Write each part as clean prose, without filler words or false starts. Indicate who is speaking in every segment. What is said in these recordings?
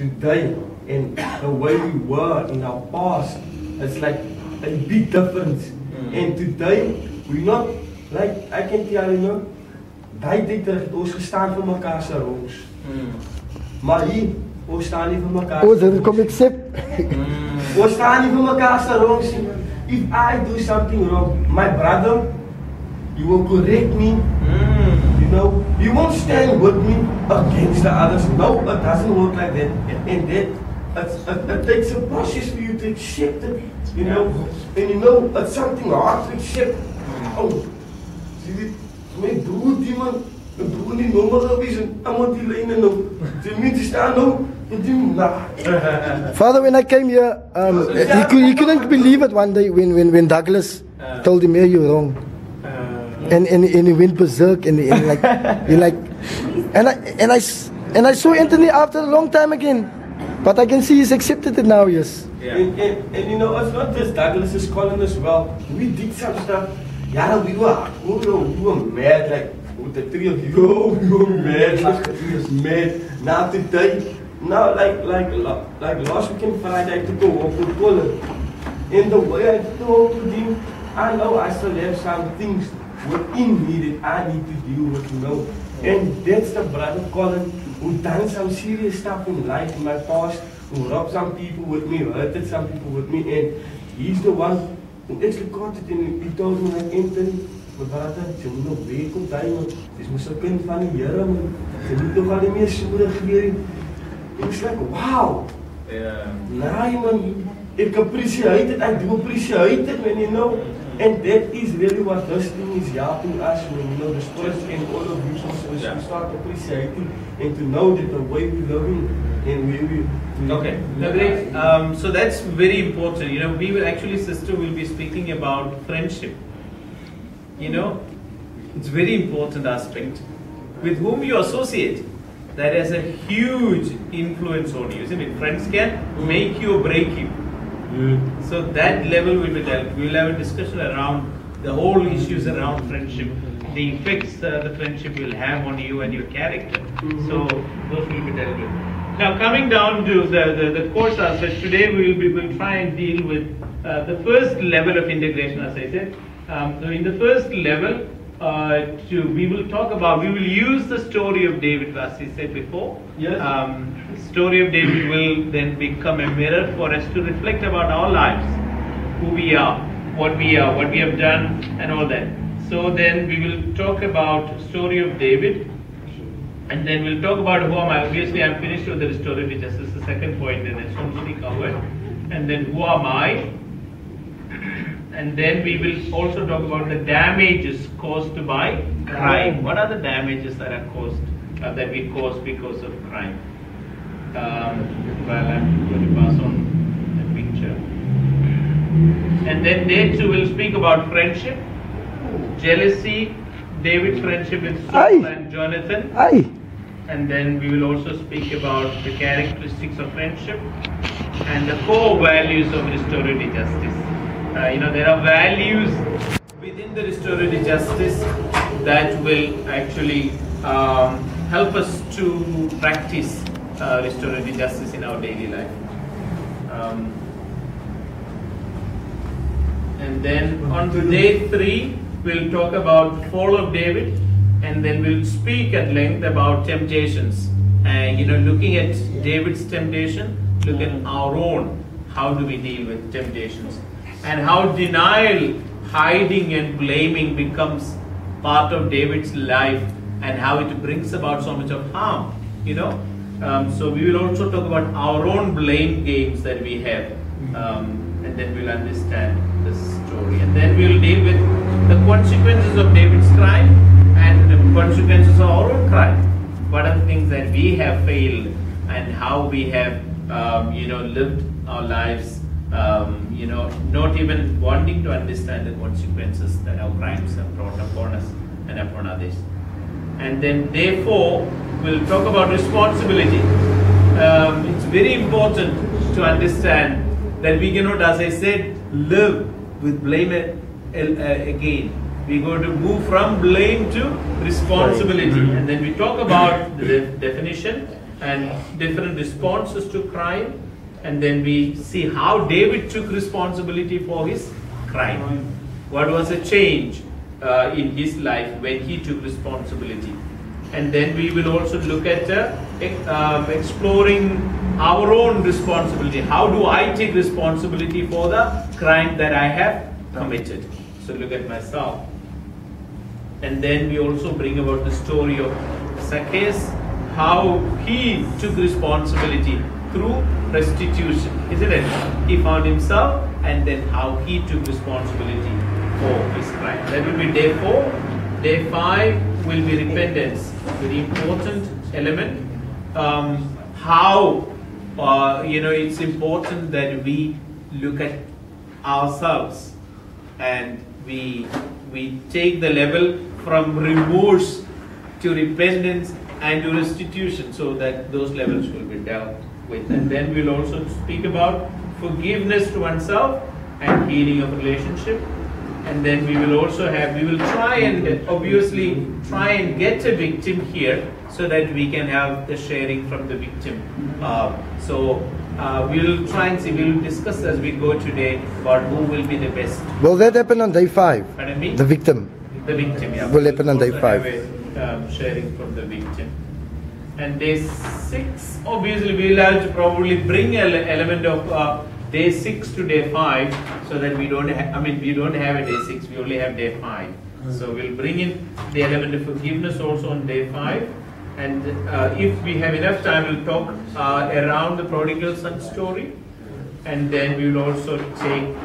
Speaker 1: today and the way we were in our past, it's like a big difference. And today, we're not, like, I can tell you, die dit terug, ons gestaan vir mekaar se roos. Maar hier, ons staan nie vir mekaar.
Speaker 2: Ons het kom accept.
Speaker 1: Ons staan nie vir mekaar se roos. If I do something wrong, my brother, you will correct me. You know, you won't stand with me against the others. No, it doesn't work like that. And that it takes a process for you to accept it. You know, and you know, it's something hard to accept. Oh, see, my broer die man, my broer nie normaal gewees en allemaal die lijnen nou. Die mensen staan nou, en die
Speaker 2: Father, when I came here, he couldn't believe it one day when Douglas told him, "Hey, you're wrong." And he went berserk and I saw Anthony after a long time again, but I can see he's accepted it now. Yes.
Speaker 1: Yeah. And you know, it's not just Douglas is calling as well. We did some stuff. Yeah, we were mad, like with the three of you. We were mad, mad. Now today, like last weekend Friday, I took a walk with Colin. And the way I talk to him, I know I still have some things within me that I need to deal with, you know. And that's the brother Colin who done some serious stuff in life in my past, who robbed some people with me, hurted some people with me, and he's the one who actually caught it and he told me, like, Anthony, my brother, jy moet nog weer kom die man, jy moet so kind van die Here man, jy moet nog al die meer soere gebeur. And it's like, wow! Nah man, ek appreciate it, I do appreciate it, man, you know. And that is really what this thing is helping us, when you know, the stories and all of you, so we start appreciating and to know that the way we love Him and we
Speaker 3: okay, no, great. So that's very important. You know, we will actually, sister, will be speaking about friendship. You know, it's very important aspect. With whom you associate, that has a huge influence on you, isn't it? Friends can make you or break you. So that level will be dealt. We will have a discussion around the whole issues around friendship, the effects the friendship will have on you and your character. So those will be dealt with. Now coming down to the course aspect, today we will try and deal with the first level of integration, as I said. So in the first level, we will use the story of David, as he said before.
Speaker 1: Yes.
Speaker 3: Story of David will then become a mirror for us to reflect about our lives, who we are, what we have done, and all that. So then we will talk about story of David, and then we'll talk about who am I. Obviously, I'm finished with the restorative justice, the second point, and it's already covered. And then who am I? And then we will also talk about the damages caused by crime. What are the damages that are caused, that we cause because of crime? Well, I'm going to pass on the picture. And then day 2 will speak about friendship, jealousy, David's friendship with Saul and Jonathan. And then we will also speak about the characteristics of friendship and the core values of restorative justice. You know, there are values within the restorative justice that will actually help us to practice restorative justice in our daily life. And then on to day 3, we'll talk about the fall of David, and then we'll speak at length about temptations. And you know, looking at David's temptation, look at our own. How do we deal with temptations? And how denial, hiding and blaming becomes part of David's life, and how it brings about so much of harm, you know. So we will also talk about our own blame games that we have, and then we'll understand this story. And then we'll deal with the consequences of David's crime and the consequences of our own crime. What are the things that we have failed, and how we have, you know, lived our lives, you know, not even wanting to understand the consequences that our crimes have brought upon us and upon others. And then day 4, we'll talk about responsibility. It's very important to understand that we cannot, as I said, live with blame again. We're going to move from blame to responsibility. And then we talk about the definition, and different responses to crime, and then we see how David took responsibility for his crime. What was a change in his life when he took responsibility. And then we will also look at exploring our own responsibility. How do I take responsibility for the crime that I have committed? So look at myself. And then we also bring about the story of Zacchaeus, how he took responsibility through restitution, isn't it? He found himself, and then how he took responsibility for his crime. That will be day 4. Day 5 will be repentance, very important element. How it's important that we look at ourselves and we take the level from remorse to repentance and to restitution, so that those levels will be dealt with. And then we'll also speak about forgiveness to oneself and healing of relationship. And then we will also try and obviously try and get a victim here, so that we can have the sharing from the victim. We'll try and see, we'll discuss as we go today about who will be the best.
Speaker 2: Will that happen on day 5?
Speaker 3: Pardon me?
Speaker 2: The victim?
Speaker 3: The victim, yeah.
Speaker 2: Will happen on day 5.
Speaker 3: Sharing from the victim. And day 6, obviously we'll have to probably bring an element of day 6 to day 5, so that we don't we don't have a day 6, we only have day 5. So we'll bring in the element of forgiveness also on day 5. And if we have enough time, we'll talk around the prodigal son story. And then we will also take,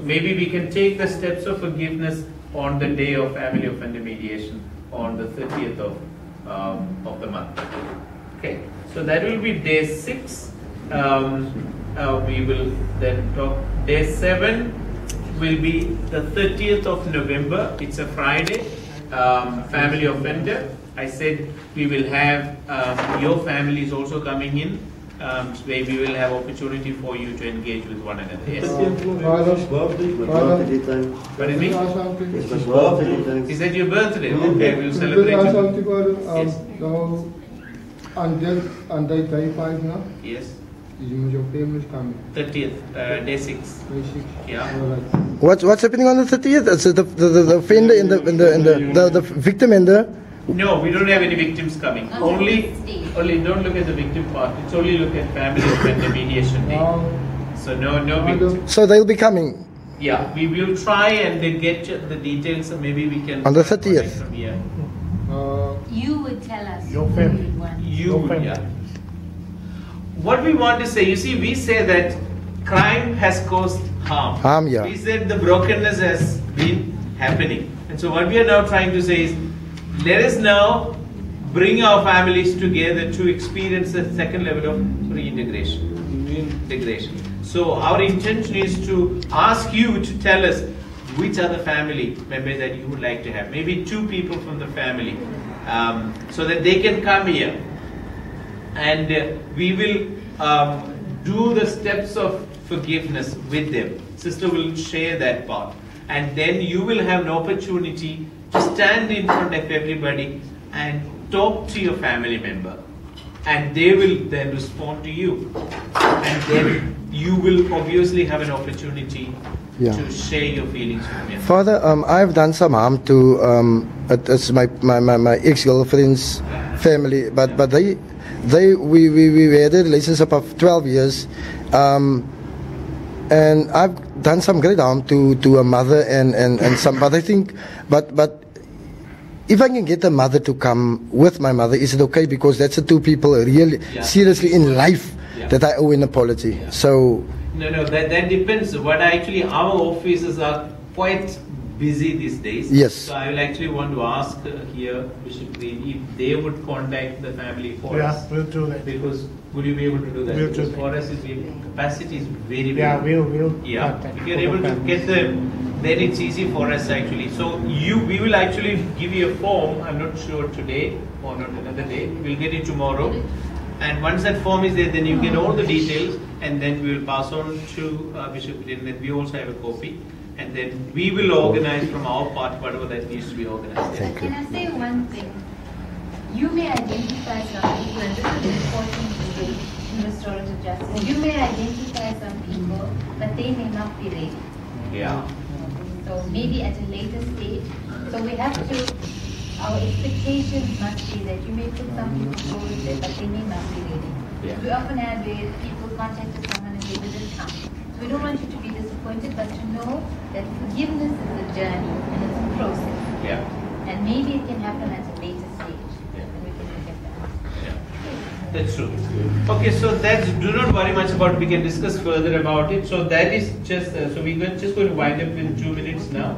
Speaker 3: maybe we can take the steps of forgiveness on the day of family offender mediation, on the 30th of the month. Okay, so that will be day 6. We will then talk. Day 7 will be the 30th of November. It's a Friday. Family offender. I said we will have your family is also coming in, where we will have opportunity for you to engage with one another. Yes. Pardon me? Is that your birthday? Okay, we'll celebrate. Yes.
Speaker 4: On day 5 now?
Speaker 3: Yes.
Speaker 4: Your family coming?
Speaker 3: 30th, day 6.
Speaker 4: Day 6.
Speaker 3: Yeah.
Speaker 2: What's happening on the 30th? So the offender and the victim and the...
Speaker 3: No, we don't have any victims coming. Only don't look at the victim part. It's only look at family offender mediation day. So no victims.
Speaker 2: So they'll be coming?
Speaker 3: Yeah, we will try and then get the details, and maybe we can...
Speaker 2: On the 30th?
Speaker 3: From here.
Speaker 5: You would tell us.
Speaker 4: Your family.
Speaker 3: Yeah. What we want to say, you see, we say that crime has caused harm.
Speaker 2: Harm, yeah.
Speaker 3: We said the brokenness has been happening. And so what we are now trying to say is, let us now bring our families together to experience the second level of reintegration. So our intention is to ask you to tell us which are the family members that you would like to have. Maybe 2 people from the family, so that they can come here. And we will do the steps of forgiveness with them. Sister will share that part. And then you will have an opportunity to stand in front of everybody and talk to your family member. And they will then respond to you. And then you will obviously have an opportunity to share your feelings with them.
Speaker 2: Father, I've done some harm to it's my ex-girlfriend's family, but we had a relationship of 12 years, and I've done some great harm to a mother and some. But I think, but if I can get a mother to come with my mother, is it okay? Because that's the 2 people really seriously in life that I owe an apology. So
Speaker 3: no, that depends. What actually our offices are quite busy these days.
Speaker 2: Yes.
Speaker 3: So I will actually want to ask here Bishop Green if they would contact the family for us.
Speaker 4: Yeah, we'll do that.
Speaker 3: Because would you be able to do that?
Speaker 4: We'll
Speaker 3: because
Speaker 4: do that.
Speaker 3: for us, capacity is very, very.
Speaker 4: Yeah, we'll.
Speaker 3: Yeah, if you're able to get them, then it's easy for us actually. So we will actually give you a form. I'm not sure today or not another day. We'll get it tomorrow. And once that form is there, then you get all the details, and then we will pass on to Bishop Green. Then we also have a copy. And then we will organize from our part whatever that needs to be organized.
Speaker 5: Can I say one thing? You may identify some people, and this is important in restorative justice. You may identify some people, but they may not be ready.
Speaker 3: Yeah.
Speaker 5: So maybe at a later stage. So we have to, our expectations must be that you may put some people forward there, but they may not be ready.
Speaker 3: Yeah.
Speaker 5: We often have where people contacted someone and they didn't come. So we don't want you to be disappointed, but to know that forgiveness is a journey and it's a process.
Speaker 3: Yeah.
Speaker 5: And maybe it can happen at a later stage.
Speaker 3: Yeah.
Speaker 5: And we can look at that.
Speaker 3: Yeah. That's true. Okay, so that's, do not worry much about, we can discuss further about it. So that is just, so we're just going to wind up in 2 minutes now.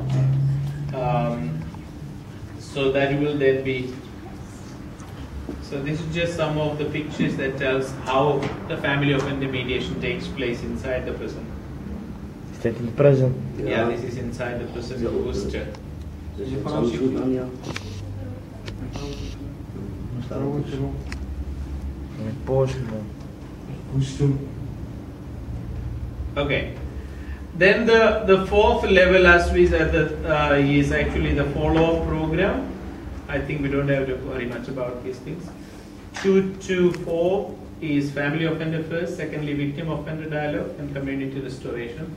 Speaker 3: So that will then be, so this is just some of the pictures that tells how the family offender mediation takes place inside the prison.
Speaker 6: Is that in prison?
Speaker 3: Yeah, this is inside the prison of Worcester. Okay. Then the fourth level, as we said, is actually the follow-up program. I think we don't have to worry much about these things. 2 to 4 is family offender first, secondly victim offender dialogue, and community restoration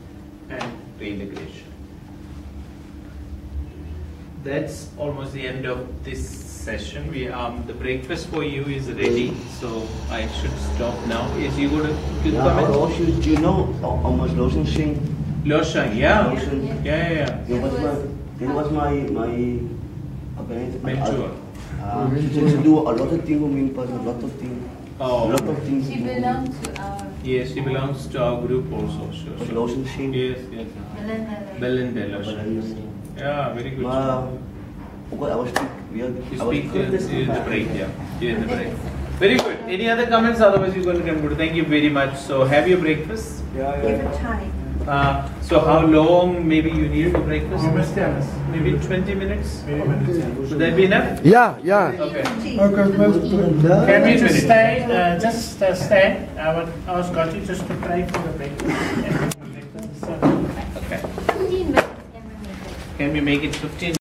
Speaker 3: and reintegration. That's almost the end of this session. We the breakfast for you is ready, so I should stop now. Is you going to comment?
Speaker 7: Do you know almost Lawson Singh?
Speaker 3: Loshang, yeah.
Speaker 7: Lawson.
Speaker 3: Yeah.
Speaker 7: He was my
Speaker 3: Mentor.
Speaker 7: To do a lot of things for me, but a lot of things.
Speaker 3: Oh.
Speaker 7: A lot of things.
Speaker 5: She belongs to our
Speaker 3: Yes, she belongs to our group also. Sure.
Speaker 7: Lawson Singh.
Speaker 3: Yes. Belinda Loshang. Yeah, very good.
Speaker 7: I was
Speaker 3: You speak in the break, yeah. During the break. Very good. Any other comments? Otherwise, you're going to conclude. Thank you very much. So, have your breakfast. So, how long maybe you need for breakfast? Maybe 20 minutes? Would that be enough?
Speaker 2: Yeah.
Speaker 3: Okay.
Speaker 8: Can we just stay, stand? I was going to just to pray for the breakfast.
Speaker 3: Okay.
Speaker 5: 15 minutes.
Speaker 3: Can we make it 15